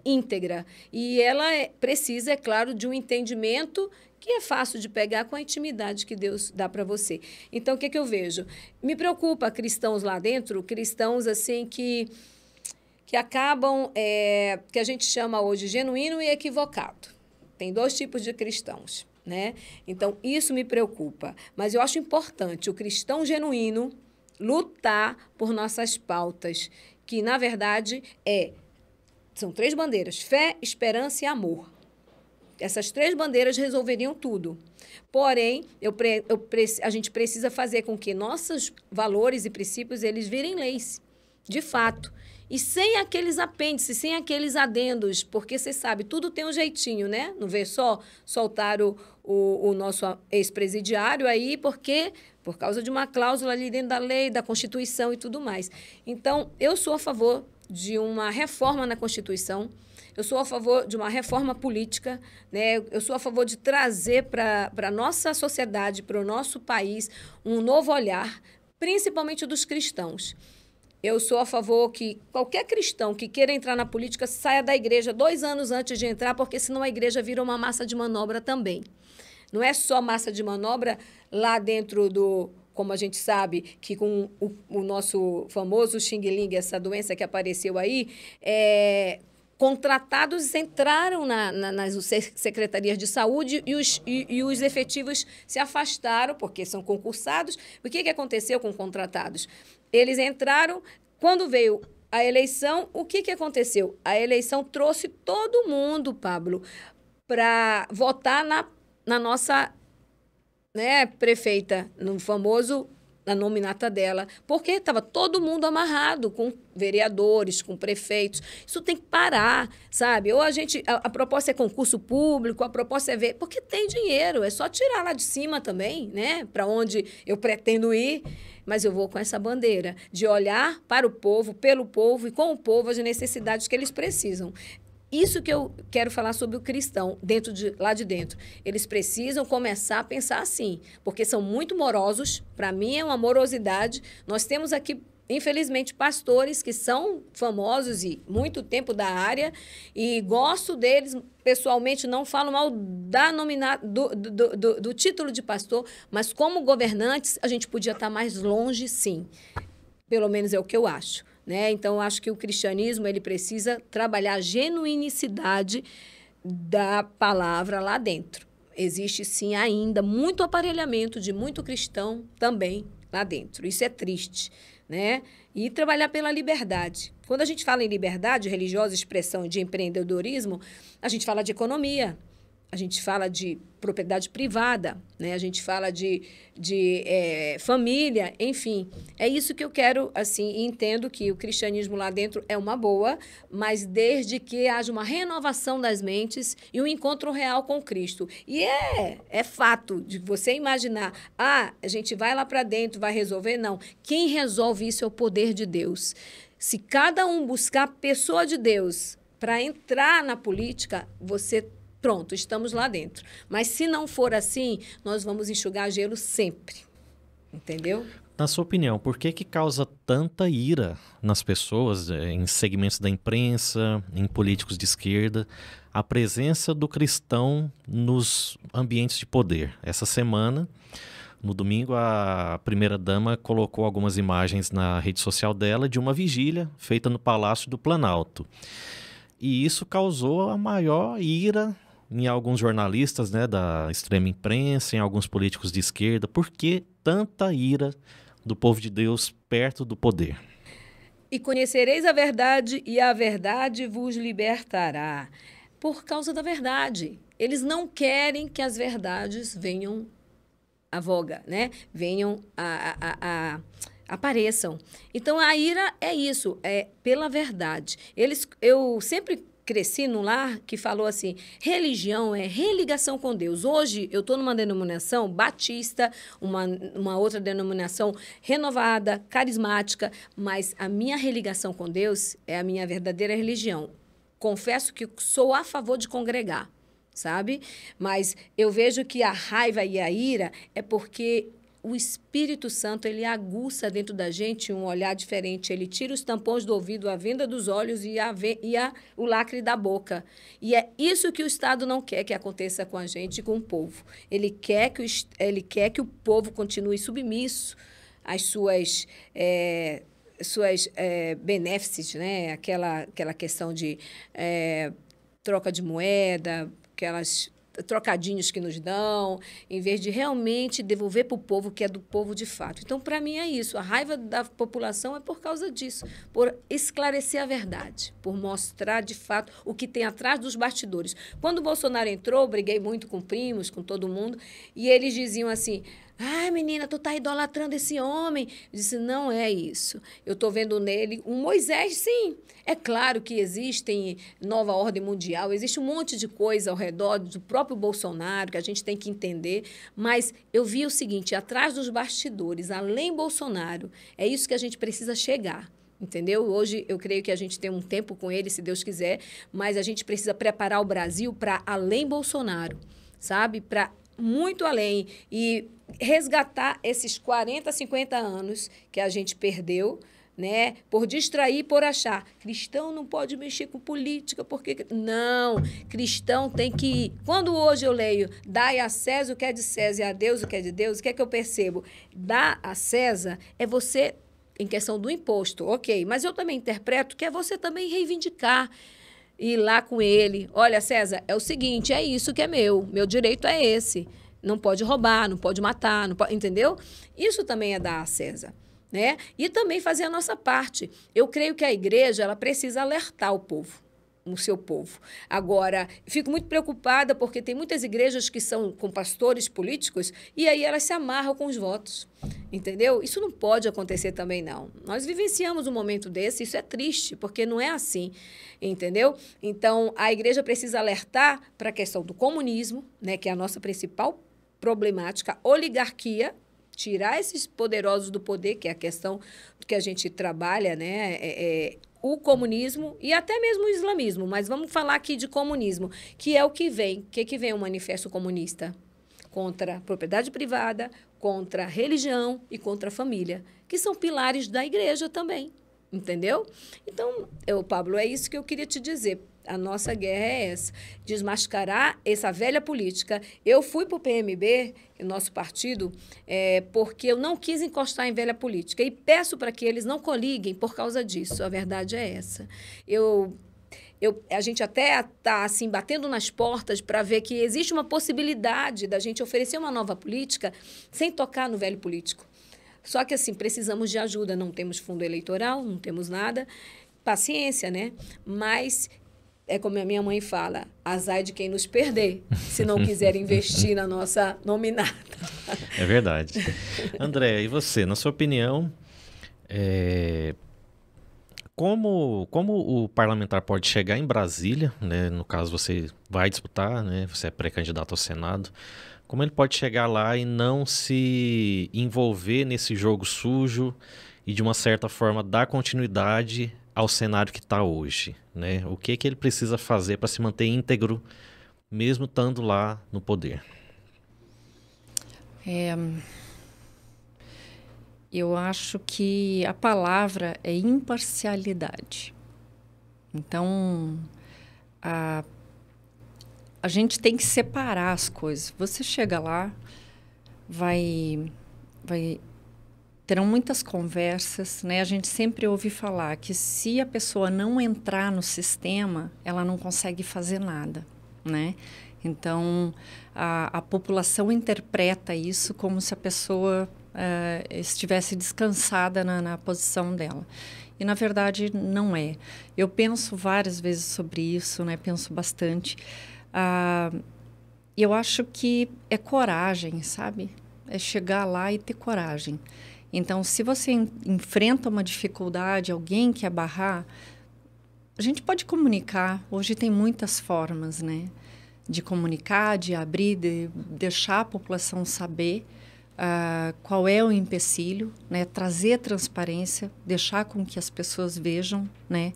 íntegra e ela precisa, é claro, de um entendimento que é fácil de pegar com a intimidade que Deus dá para você. Então, o que eu vejo? Me preocupa cristãos lá dentro, cristãos assim que acabam, que a gente chama hoje genuíno e equivocado. Tem dois tipos de cristãos, né? Então, isso me preocupa. Mas eu acho importante o cristão genuíno lutar por nossas pautas, que, na verdade, são 3 bandeiras: fé, esperança e amor. Essas 3 bandeiras resolveriam tudo. Porém, a gente precisa fazer com que nossos valores e princípios eles virem leis, de fato. E sem aqueles apêndices, sem aqueles adendos, porque você sabe, tudo tem um jeitinho, né? Não vê só soltar o nosso ex-presidiário aí, por causa de uma cláusula ali dentro da lei, da Constituição e tudo mais. Então, eu sou a favor de uma reforma na Constituição, eu sou a favor de uma reforma política, né? Eu sou a favor de trazer para a nossa sociedade, para o nosso país, um novo olhar, principalmente dos cristãos. Eu sou a favor que qualquer cristão que queira entrar na política saia da igreja 2 anos antes de entrar, porque senão a igreja vira uma massa de manobra também. Não é só massa de manobra lá dentro do... Como a gente sabe que com o nosso famoso Xing Ling, essa doença que apareceu aí, contratados entraram nas secretarias de saúde e os efetivos se afastaram, porque são concursados. O que aconteceu com contratados? Eles entraram, quando veio a eleição, o que aconteceu? A eleição trouxe todo mundo, Pablo, para votar na nossa, né, prefeita, no famoso, na nominata dela, porque estava todo mundo amarrado com vereadores, com prefeitos. Isso tem que parar, sabe? Ou a proposta é concurso público, a proposta é ver, porque tem dinheiro, é só tirar lá de cima também, né? Para onde eu pretendo ir, mas eu vou com essa bandeira de olhar para o povo, pelo povo e com o povo as necessidades que eles precisam. Isso que eu quero falar sobre o cristão, lá de dentro. Eles precisam começar a pensar assim, porque são muito morosos. Para mim, é uma morosidade. Nós temos aqui, infelizmente, pastores que são famosos e muito tempo da área, e gosto deles, pessoalmente, não falo mal do título de pastor, mas como governantes, a gente podia estar mais longe, sim. Pelo menos é o que eu acho. Né? Então, eu acho que o cristianismo ele precisa trabalhar a genuinicidade da palavra lá dentro. Existe, sim, ainda muito aparelhamento de muito cristão também lá dentro. Isso é triste. Né? E trabalhar pela liberdade. Quando a gente fala em liberdade religiosa, expressão de empreendedorismo, a gente fala de economia, a gente fala de propriedade privada, né? A gente fala de família, enfim. É isso que eu quero, assim, e entendo que o cristianismo lá dentro é uma boa, mas desde que haja uma renovação das mentes e um encontro real com Cristo. E é fato de você imaginar, a gente vai lá para dentro, vai resolver? Não. Quem resolve isso é o poder de Deus. Se cada um buscar a pessoa de Deus para entrar na política, pronto, estamos lá dentro. Mas se não for assim, nós vamos enxugar gelo sempre. Entendeu? Na sua opinião, por que causa tanta ira nas pessoas, em segmentos da imprensa, em políticos de esquerda, a presença do cristão nos ambientes de poder? Essa semana, no domingo, a primeira-dama colocou algumas imagens na rede social dela de uma vigília feita no Palácio do Planalto. E isso causou a maior ira em alguns jornalistas, né, da extrema imprensa, em alguns políticos de esquerda. Por que tanta ira do povo de Deus perto do poder? E conhecereis a verdade, e a verdade vos libertará. Por causa da verdade. Eles não querem que as verdades venham à voga, né? Venham apareçam. Então, a ira é isso, é pela verdade. Eu sempre cresci num lar que falou assim, religião é religação com Deus. Hoje, eu estou numa denominação batista, uma outra denominação renovada, carismática, mas a minha religação com Deus é a minha verdadeira religião. Confesso que sou a favor de congregar, sabe? Mas eu vejo que a raiva e a ira é porque o Espírito Santo, ele aguça dentro da gente um olhar diferente. Ele tira os tampões do ouvido, a venda dos olhos e o lacre da boca. E é isso que o Estado não quer que aconteça com a gente e com o povo. Ele quer que o povo continue submisso às suas benéfices, né? Aquela questão de troca de moeda, aquelas trocadinhos que nos dão, em vez de realmente devolver para o povo, que é do povo de fato. Então, para mim, é isso. A raiva da população é por causa disso, por esclarecer a verdade, por mostrar, de fato, o que tem atrás dos bastidores. Quando o Bolsonaro entrou, briguei muito com primos, com todo mundo, e eles diziam assim, ai, menina, tu tá idolatrando esse homem. Eu disse, não é isso. Eu estou vendo nele um Moisés, sim. É claro que existem nova ordem mundial, existe um monte de coisa ao redor do próprio Bolsonaro que a gente tem que entender, mas eu vi o seguinte, atrás dos bastidores, além Bolsonaro, é isso que a gente precisa chegar. Entendeu? Hoje eu creio que a gente tem um tempo com ele, se Deus quiser, mas a gente precisa preparar o Brasil para além Bolsonaro, sabe? Para muito além e resgatar esses 40, 50 anos que a gente perdeu, né? Por distrair, por achar. Cristão não pode mexer com política, porque... Não, cristão tem que... Quando hoje eu leio, dai a César o que é de César e a Deus o que é de Deus, o que é que eu percebo? Dar a César é você, em questão do imposto, ok, mas eu também interpreto que é você também reivindicar, ir lá com ele. Olha, César, é o seguinte, é isso que é meu direito é esse. Não pode roubar, não pode matar, não pode, entendeu? Isso também é dar a César, né? E também fazer a nossa parte. Eu creio que a igreja ela precisa alertar o seu povo. Agora, fico muito preocupada porque tem muitas igrejas que são com pastores políticos e aí elas se amarram com os votos, entendeu? Isso não pode acontecer também, não. Nós vivenciamos um momento desse, isso é triste, porque não é assim, entendeu? Então, a igreja precisa alertar para a questão do comunismo, né, que é a nossa principal problemática, oligarquia, tirar esses poderosos do poder, que é a questão que a gente trabalha, né, o comunismo e até mesmo o islamismo, mas vamos falar aqui de comunismo, que é o que vem. O que vem o Manifesto Comunista? Contra a propriedade privada, contra a religião e contra a família, que são pilares da igreja também, entendeu? Então, Pablo, é isso que eu queria te dizer. A nossa guerra é essa, desmascarar essa velha política. Eu fui para o PMB, nosso partido, porque eu não quis encostar em velha política. E peço para que eles não coliguem por causa disso. A verdade é essa. A gente até está assim, batendo nas portas para ver que existe uma possibilidade da gente oferecer uma nova política sem tocar no velho político. Só que, assim, precisamos de ajuda. Não temos fundo eleitoral, não temos nada. Paciência, né? Mas... é como a minha mãe fala, azar de quem nos perder, se não quiser investir na nossa nominata. É verdade. André, e você, na sua opinião, como o parlamentar pode chegar em Brasília, né, no caso você vai disputar, né, você é pré-candidato ao Senado, como ele pode chegar lá e não se envolver nesse jogo sujo e, de uma certa forma, dar continuidade ao cenário que está hoje, né? O que ele precisa fazer para se manter íntegro, mesmo estando lá no poder? Eu acho que a palavra é imparcialidade. Então, a gente tem que separar as coisas. Você chega lá, terão muitas conversas, né? A gente sempre ouve falar que se a pessoa não entrar no sistema, ela não consegue fazer nada, né? Então, a população interpreta isso como se a pessoa estivesse descansada na posição dela. E, na verdade, não é. Eu penso várias vezes sobre isso, né? Penso bastante. Eu acho que é coragem, sabe? É chegar lá e ter coragem. Então, se você enfrenta uma dificuldade, alguém quer barrar, a gente pode comunicar. Hoje tem muitas formas, né? De comunicar, de abrir, de deixar a população saber qual é o empecilho, né? Trazer transparência, deixar com que as pessoas vejam, né?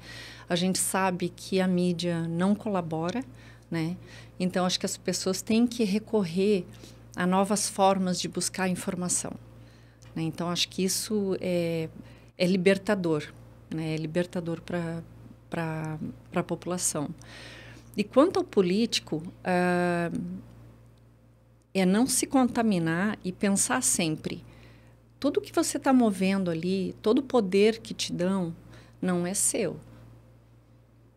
A gente sabe que a mídia não colabora, né? Então, acho que as pessoas têm que recorrer a novas formas de buscar informação. Então, acho que isso é libertador, né? É libertador para a população. E quanto ao político, é não se contaminar e pensar sempre, tudo que você está movendo ali, todo o poder que te dão, não é seu,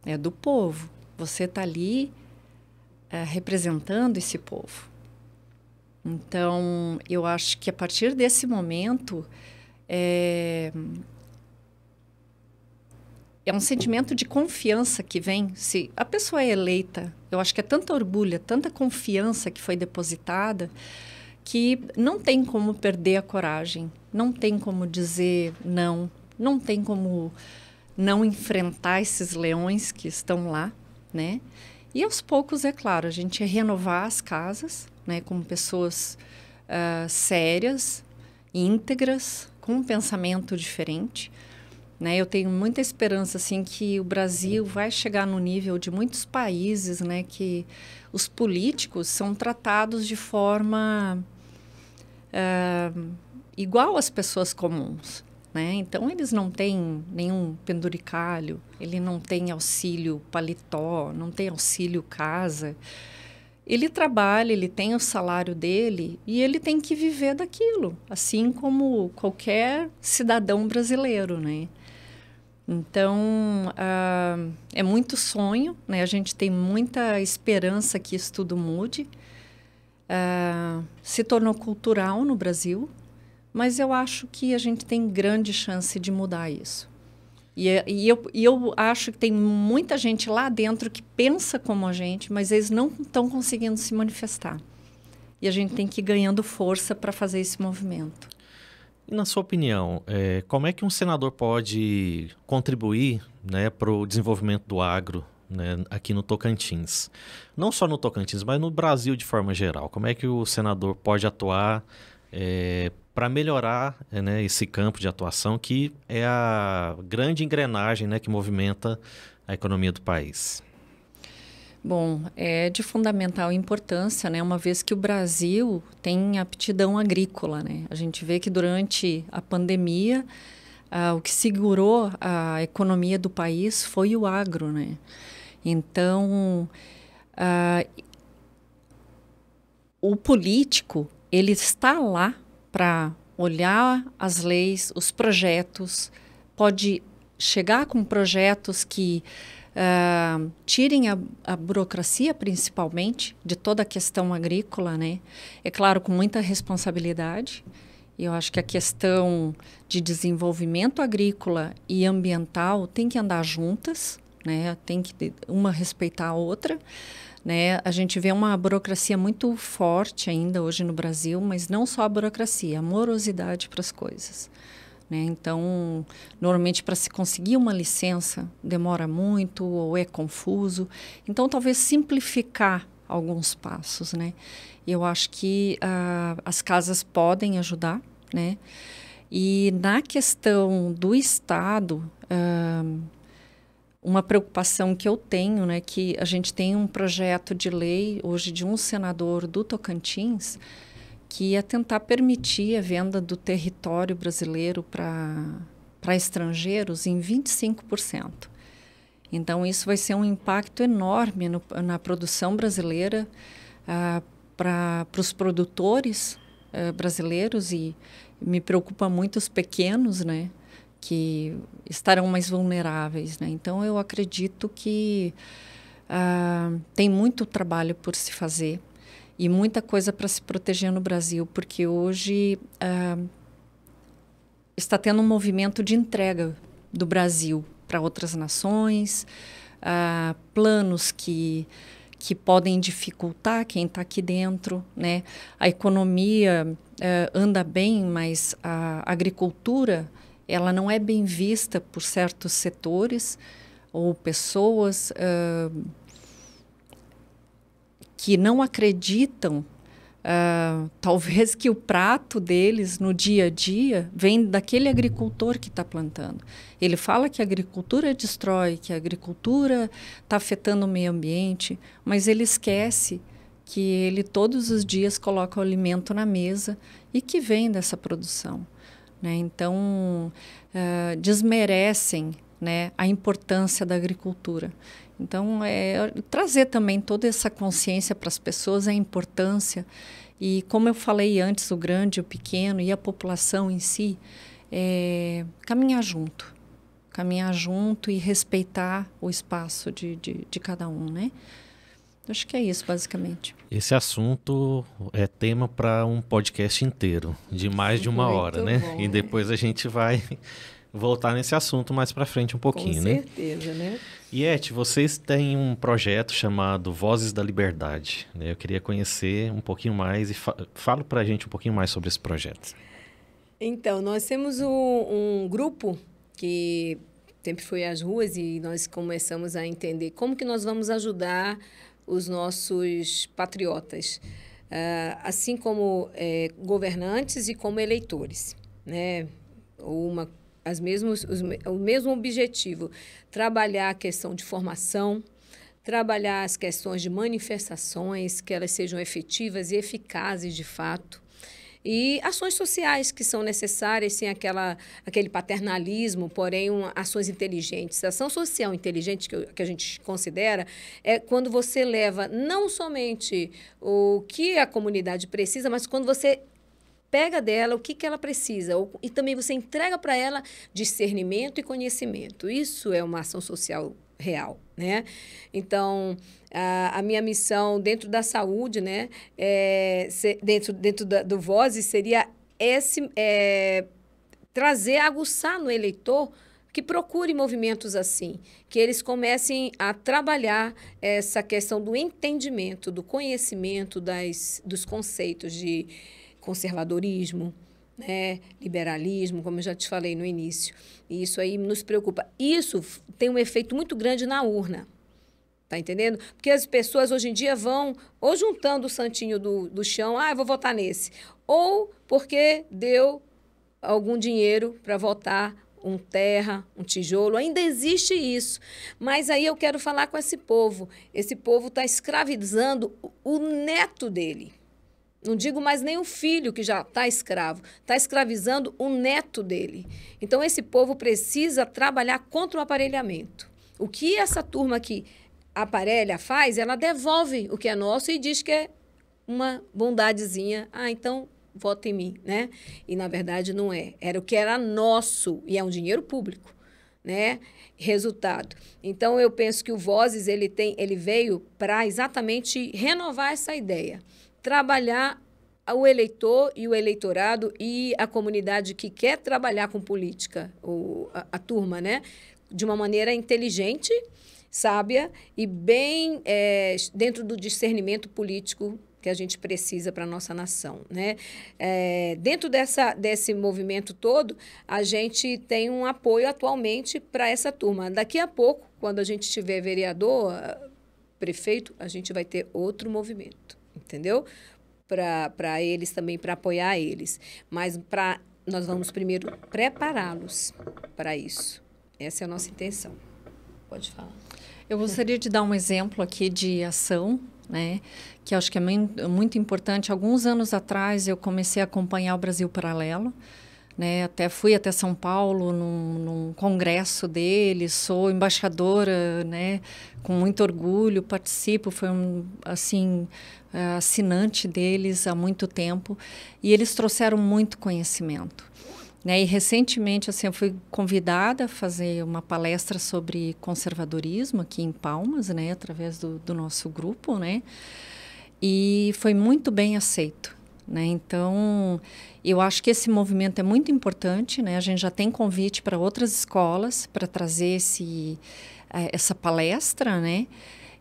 é do povo. Você está ali representando esse povo. Então, eu acho que a partir desse momento é um sentimento de confiança que vem. Se a pessoa é eleita, eu acho que é tanta orgulho, tanta confiança que foi depositada, que não tem como perder a coragem, não tem como dizer não, não tem como não enfrentar esses leões que estão lá, né? E aos poucos, é claro, a gente renovar as casas, né, com pessoas sérias, íntegras, com um pensamento diferente, né? Eu tenho muita esperança assim que o Brasil vai chegar no nível de muitos países, né, que os políticos são tratados de forma igual às pessoas comuns, né? Então, eles não têm nenhum penduricalho, ele não tem auxílio paletó, não tem auxílio casa. Ele trabalha, ele tem o salário dele e ele tem que viver daquilo, assim como qualquer cidadão brasileiro, né? Então, é muito sonho, né? A gente tem muita esperança que isso tudo mude. Se tornou cultural no Brasil, mas eu acho que a gente tem grande chance de mudar isso. E eu acho que tem muita gente lá dentro que pensa como a gente, mas eles não estão conseguindo se manifestar. E a gente tem que ir ganhando força para fazer esse movimento. E na sua opinião, como é que um senador pode contribuir, né, para o desenvolvimento do agro, né, aqui no Tocantins? Não só no Tocantins, mas no Brasil de forma geral. Como é que o senador pode atuar para melhorar, né, esse campo de atuação que é a grande engrenagem, né, que movimenta a economia do país? Bom, é de fundamental importância, né, uma vez que o Brasil tem aptidão agrícola, né? A gente vê que durante a pandemia, o que segurou a economia do país foi o agro, né? Então, o político, ele está lá para olhar as leis, os projetos, pode chegar com projetos que tirem a burocracia, principalmente, de toda a questão agrícola, né? É claro, com muita responsabilidade. Eu acho que a questão de desenvolvimento agrícola e ambiental tem que andar juntas, né? Tem que uma respeitar a outra. Né? A gente vê uma burocracia muito forte ainda hoje no Brasil, mas não só a burocracia, a morosidade para as coisas. Né? Então, normalmente para se conseguir uma licença demora muito ou é confuso. Então, talvez simplificar alguns passos. Né? Eu acho que as casas podem ajudar. Né? E na questão do Estado, uma preocupação que eu tenho, né, que a gente tem um projeto de lei hoje de um senador do Tocantins que é tentar permitir a venda do território brasileiro para estrangeiros em 25%. Então, isso vai ser um impacto enorme na produção brasileira para os produtores brasileiros e me preocupa muito os pequenos, né, que estarão mais vulneráveis, né? Então, eu acredito que tem muito trabalho por se fazer e muita coisa para se proteger no Brasil, porque hoje está tendo um movimento de entrega do Brasil para outras nações, planos que podem dificultar quem está aqui dentro, né? A economia anda bem, mas a agricultura ela não é bem vista por certos setores ou pessoas que não acreditam, talvez que o prato deles no dia a dia vem daquele agricultor que está plantando. Ele fala que a agricultura destrói, que a agricultura está afetando o meio ambiente, mas ele esquece que ele todos os dias coloca o alimento na mesa e que vem dessa produção. Né? Então, desmerecem, né, a importância da agricultura. Então, trazer também toda essa consciência para as pessoas, a importância. E, como eu falei antes, o grande, o pequeno e a população em si, caminhar junto e respeitar o espaço de cada um, né? Acho que é isso, basicamente. Esse assunto é tema para um podcast inteiro, de mais de uma hora, né? Bom, e depois a gente vai voltar nesse assunto mais para frente um pouquinho, né? Com certeza, né? Iete, vocês têm um projeto chamado Vozes da Liberdade, né? Eu queria conhecer um pouquinho mais e fala para a gente um pouquinho mais sobre esse projeto. Então, nós temos um grupo que sempre foi às ruas e nós começamos a entender como que nós vamos ajudar os nossos patriotas, assim como governantes e como eleitores, né? O mesmo objetivo, trabalhar a questão de formação, trabalhar as questões de manifestações, que elas sejam efetivas e eficazes de fato. E ações sociais que são necessárias, sem aquele paternalismo, porém ações inteligentes. A ação social inteligente que a gente considera é quando você leva não somente o que a comunidade precisa, mas quando você pega dela o que ela precisa e também você entrega para ela discernimento e conhecimento. Isso é uma ação social real, né? Então, a minha missão dentro da saúde, né, dentro do Vozes, seria trazer, aguçar no eleitor que procure movimentos assim, que eles comecem a trabalhar essa questão do entendimento, do conhecimento dos conceitos de conservadorismo, né, liberalismo, como eu já te falei no início. E isso aí nos preocupa. Isso tem um efeito muito grande na urna. Tá entendendo? Porque as pessoas hoje em dia vão ou juntando o santinho do chão, eu vou votar nesse. Ou porque deu algum dinheiro para votar terra, um tijolo. Ainda existe isso. Mas aí eu quero falar com esse povo. Esse povo está escravizando o neto dele. Não digo mais nem o filho que já está escravo. Está escravizando o neto dele. Então, esse povo precisa trabalhar contra o aparelhamento. O que essa turma aqui aparelha faz, ela devolve o que é nosso e diz que é uma bondadezinha. Então, vota em mim, né? E, na verdade, não é. Era o que era nosso e é um dinheiro público, né? Resultado. Então, eu penso que o Vozes, ele veio para exatamente renovar essa ideia. Trabalhar o eleitor e o eleitorado e a comunidade que quer trabalhar com política, a turma, né? De uma maneira inteligente, sábia e bem dentro do discernimento político que a gente precisa para a nossa nação, né? Dentro desse movimento todo, a gente tem um apoio atualmente para essa turma. Daqui a pouco, quando a gente tiver vereador, prefeito, a gente vai ter outro movimento. Entendeu? Para eles também, para apoiar eles. Mas nós vamos primeiro prepará-los para isso. Essa é a nossa intenção. Pode falar. Eu gostaria de dar um exemplo aqui de ação, né, que eu acho que é muito importante. Alguns anos atrás, eu comecei a acompanhar o Brasil Paralelo. Né, fui até São Paulo num congresso deles, sou embaixadora, né, com muito orgulho, participo, foi assinante deles há muito tempo, e eles trouxeram muito conhecimento. Né, e recentemente eu fui convidada a fazer uma palestra sobre conservadorismo aqui em Palmas, né, através do nosso grupo, né, e foi muito bem aceito. Né? Então, eu acho que esse movimento é muito importante, né? A gente já tem convite para outras escolas para trazer essa palestra, né?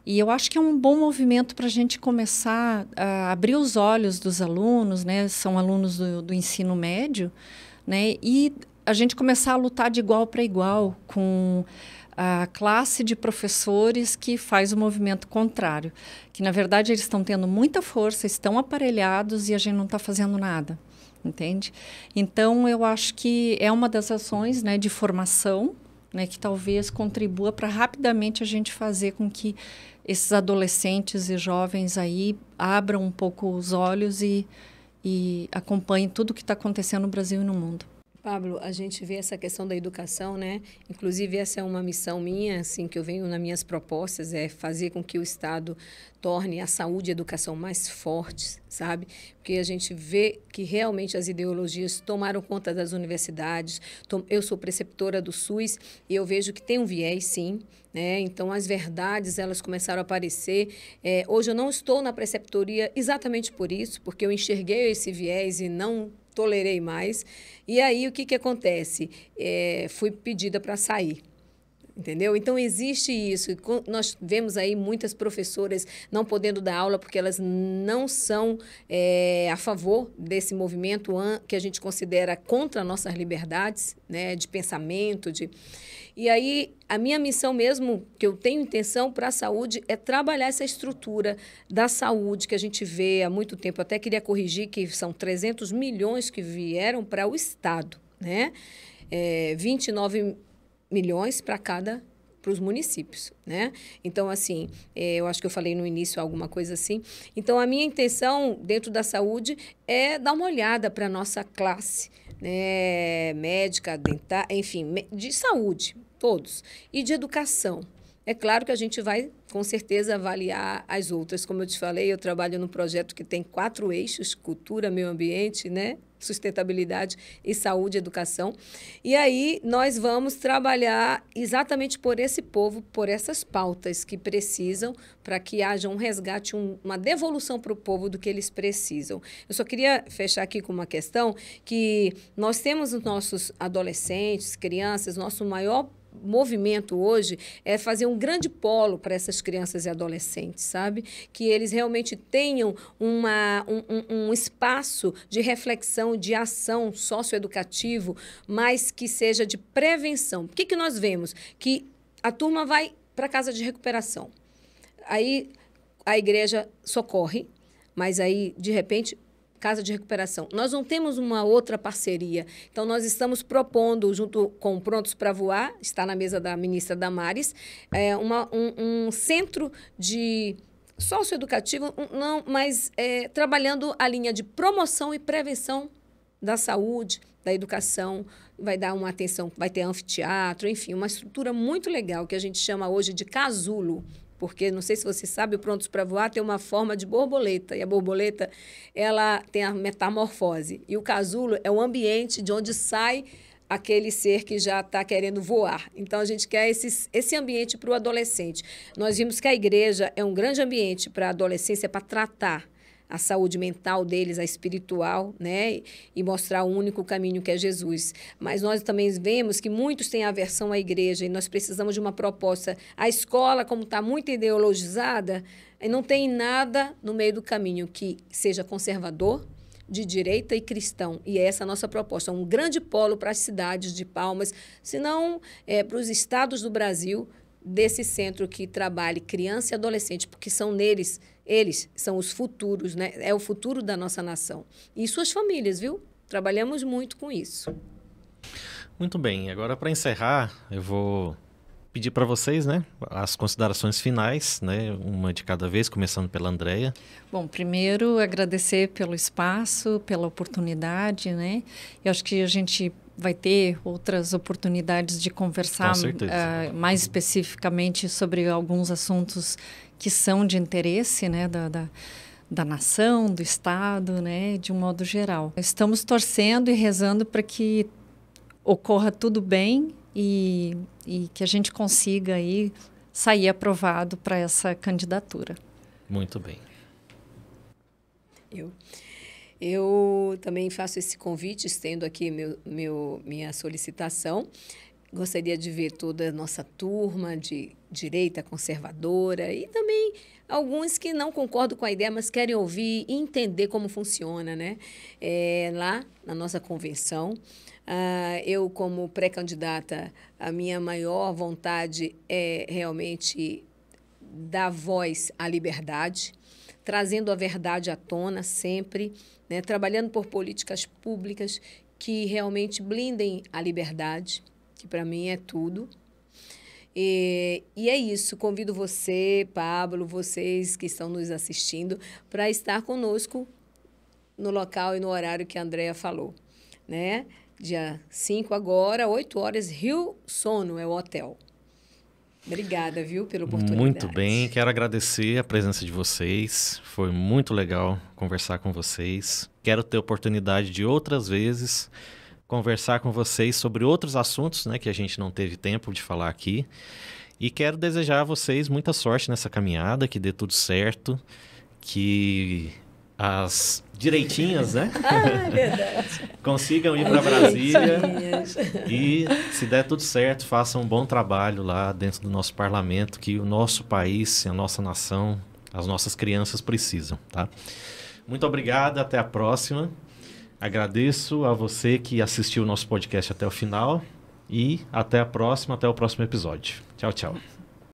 E eu acho que é um bom movimento para a gente começar a abrir os olhos dos alunos, né? São alunos do ensino médio, né? E a gente começar a lutar de igual para igual com a classe de professores que faz o movimento contrário, que na verdade eles estão tendo muita força, estão aparelhados e a gente não está fazendo nada, entende? Então eu acho que é uma das ações, né, de formação, né, que talvez contribua para rapidamente a gente fazer com que esses adolescentes e jovens aí abram um pouco os olhos e acompanhem tudo o que está acontecendo no Brasil e no mundo. Pablo, a gente vê essa questão da educação, né? Inclusive, essa é uma missão minha, assim, que eu venho nas minhas propostas, é fazer com que o Estado torne a saúde e a educação mais fortes, sabe? Porque a gente vê que realmente as ideologias tomaram conta das universidades. Eu sou preceptora do SUS e eu vejo que tem um viés, sim, né? Então, as verdades, elas começaram a aparecer. Hoje eu não estou na preceptoria exatamente por isso, porque eu enxerguei esse viés e não tolerei mais. E aí, o que acontece? Fui pedida para sair. Entendeu? Então, existe isso. Nós vemos aí muitas professoras não podendo dar aula porque elas não são a favor desse movimento que a gente considera contra nossas liberdades, né, de pensamento. E aí, a minha missão mesmo, que eu tenho intenção para a saúde, é trabalhar essa estrutura da saúde que a gente vê há muito tempo. Eu até queria corrigir que são 300 milhões que vieram para o Estado, né? 29 milhões para para os municípios, né? Então, assim, eu acho que eu falei no início alguma coisa assim. Então, a minha intenção dentro da saúde é dar uma olhada para a nossa classe, né? Médica, dental, enfim, de saúde, todos, e de educação. É claro que a gente vai, com certeza, avaliar as outras. Como eu te falei, eu trabalho num projeto que tem 4 eixos: cultura, meio ambiente, né? Sustentabilidade e saúde e educação. E aí nós vamos trabalhar exatamente por esse povo, por essas pautas que precisam, para que haja um resgate, uma devolução para o povo do que eles precisam. Eu só queria fechar aqui com uma questão, que nós temos os nossos adolescentes, crianças, nosso maior movimento hoje é fazer um grande polo para essas crianças e adolescentes, sabe? Que eles realmente tenham um espaço de reflexão, de ação socioeducativo, mas que seja de prevenção. O que nós vemos? Que a turma vai para a casa de recuperação. Aí a igreja socorre, mas aí, de repente, casa de recuperação. Nós não temos uma outra parceria. Então, nós estamos propondo, junto com Prontos para Voar, está na mesa da ministra Damares, um centro de socioeducativo, mas trabalhando a linha de promoção e prevenção da saúde, da educação, vai dar uma atenção, vai ter anfiteatro, enfim, uma estrutura muito legal que a gente chama hoje de casulo. Porque, não sei se você sabe, o Prontos para Voar tem uma forma de borboleta. E a borboleta, ela tem a metamorfose. E o casulo é o ambiente de onde sai aquele ser que já está querendo voar. Então, a gente quer esse ambiente para o adolescente. Nós vimos que a igreja é um grande ambiente para a adolescência, para tratar a saúde mental deles, a espiritual, né? E mostrar o único caminho que é Jesus. Mas nós também vemos que muitos têm aversão à igreja e nós precisamos de uma proposta. A escola, como está muito ideologizada, não tem nada no meio do caminho que seja conservador, de direita e cristão. E essa é a nossa proposta, um grande polo para as cidades de Palmas, se não para os estados do Brasil, desse centro que trabalhe criança e adolescente, porque são neles, eles são os futuros, né? É o futuro da nossa nação. E suas famílias, viu? Trabalhamos muito com isso. Muito bem. Agora, para encerrar, eu vou pedir para vocês, né, as considerações finais, né, uma de cada vez, começando pela Andréia. Bom, primeiro, agradecer pelo espaço, pela oportunidade, né? Eu acho que a gente vai ter outras oportunidades de conversar mais especificamente sobre alguns assuntos que são de interesse, né, da nação, do Estado, né, de um modo geral. Estamos torcendo e rezando para que ocorra tudo bem e que a gente consiga aí sair aprovado para essa candidatura. Muito bem. Eu também faço esse convite, estendo aqui minha solicitação. Gostaria de ver toda a nossa turma de direita conservadora e também alguns que não concordam com a ideia, mas querem ouvir e entender como funciona, né? Lá na nossa convenção, eu, como pré-candidata, a minha maior vontade é realmente dar voz à liberdade, trazendo a verdade à tona sempre, né? Trabalhando por políticas públicas que realmente blindem a liberdade, que para mim é tudo. E é isso, convido você, Pablo, vocês que estão nos assistindo, para estar conosco no local e no horário que a Andréia falou, né? Dia 5 agora, 8 horas, Rio Sono é o hotel. Obrigada, viu, pela oportunidade. Muito bem, quero agradecer a presença de vocês, foi muito legal conversar com vocês. Quero ter oportunidade de outras vezes conversar com vocês sobre outros assuntos, né, que a gente não teve tempo de falar aqui. E quero desejar a vocês muita sorte nessa caminhada, que dê tudo certo, que as direitinhas, né? É verdade. Consigam ir para Brasília e, se der tudo certo, façam um bom trabalho lá dentro do nosso parlamento, que o nosso país, a nossa nação, as nossas crianças precisam, tá? Muito obrigado, até a próxima. Agradeço a você que assistiu o nosso podcast até o final e até a próxima, até o próximo episódio. Tchau, tchau.